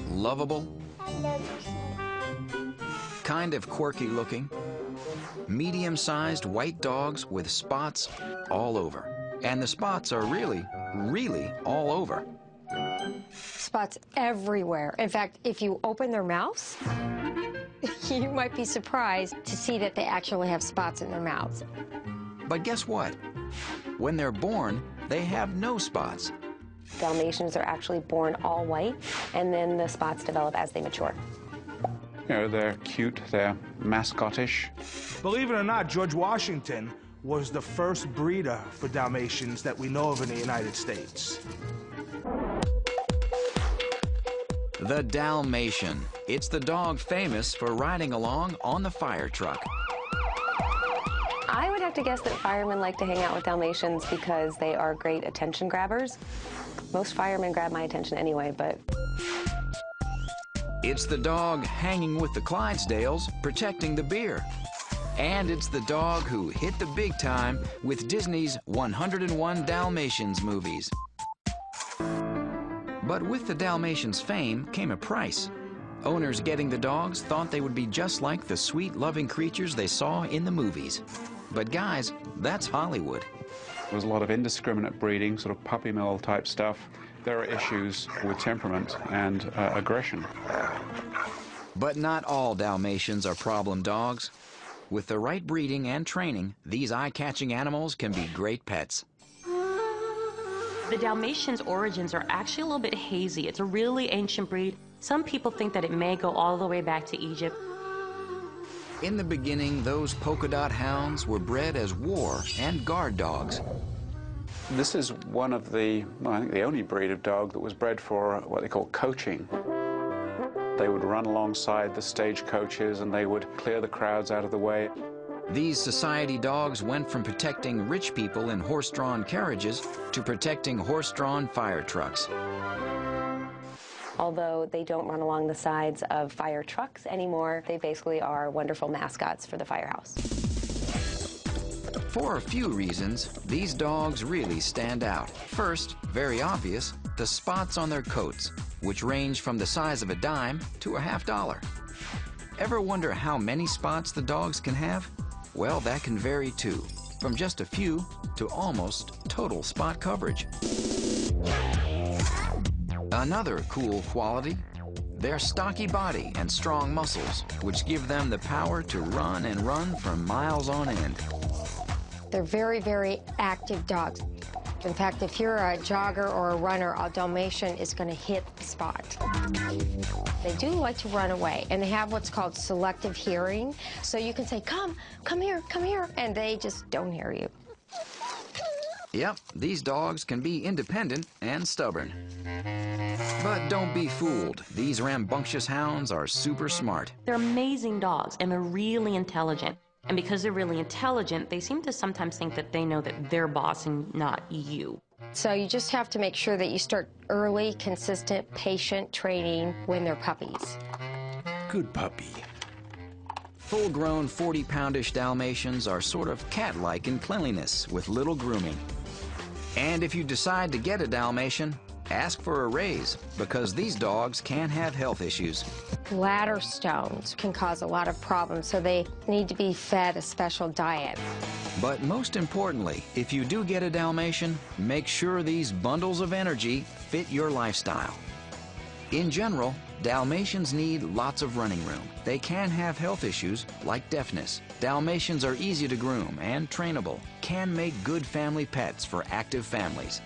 Lovable, kind of quirky looking, medium-sized white dogs with spots all over. And the spots are really, really all over. Spots everywhere. In fact, if you open their mouths, you might be surprised to see that they actually have spots in their mouths. But guess what? When they're born, they have no spots. Dalmatians are actually born all white, and then the spots develop as they mature. You know, they're cute, they're mascotish. Believe it or not, George Washington was the first breeder for Dalmatians that we know of in the United States. The Dalmatian. It's the dog famous for riding along on the fire truck. I would have to guess that firemen like to hang out with Dalmatians because they are great attention grabbers. Most firemen grab my attention anyway, but... It's the dog hanging with the Clydesdales, protecting the beer. And it's the dog who hit the big time with Disney's 101 Dalmatians movies. But with the Dalmatians' fame came a price. Owners getting the dogs thought they would be just like the sweet, loving creatures they saw in the movies. But guys, that's Hollywood. There was a lot of indiscriminate breeding, sort of puppy mill type stuff. There are issues with temperament and aggression. But not all Dalmatians are problem dogs. With the right breeding and training, these eye-catching animals can be great pets. The Dalmatian's origins are actually a little bit hazy. It's a really ancient breed. Some people think that it may go all the way back to Egypt. In the beginning, those polka dot hounds were bred as war and guard dogs. This is one of the, well, I think the only breed of dog that was bred for what they call coaching. They would run alongside the stagecoaches and they would clear the crowds out of the way. These society dogs went from protecting rich people in horse-drawn carriages to protecting horse-drawn fire trucks. Although they don't run along the sides of fire trucks anymore, they basically are wonderful mascots for the firehouse. For a few reasons, these dogs really stand out. First, very obvious, the spots on their coats, which range from the size of a dime to a $50. Ever wonder how many spots the dogs can have? Well, that can vary too, from just a few to almost total spot coverage. Another cool quality, their stocky body and strong muscles, which give them the power to run and run for miles on end. They're very, very active dogs. In fact, if you're a jogger or a runner, a Dalmatian is going to hit the spot. They do like to run away, and they have what's called selective hearing. So you can say, come here, and they just don't hear you. Yep, these dogs can be independent and stubborn. But don't be fooled. These rambunctious hounds are super smart. They're amazing dogs, and they're really intelligent. And because they're really intelligent, they seem to sometimes think that they know that they're boss and not you. So you just have to make sure that you start early, consistent, patient training when they're puppies. Good puppy. Full-grown 40-poundish Dalmatians are sort of cat-like in cleanliness with little grooming. And if you decide to get a Dalmatian, ask for a raise, because these dogs can have health issues. Bladder stones can cause a lot of problems, so they need to be fed a special diet. But most importantly, if you do get a Dalmatian, make sure these bundles of energy fit your lifestyle. In general, Dalmatians need lots of running room. They can have health issues like deafness. Dalmatians are easy to groom and trainable, can make good family pets for active families.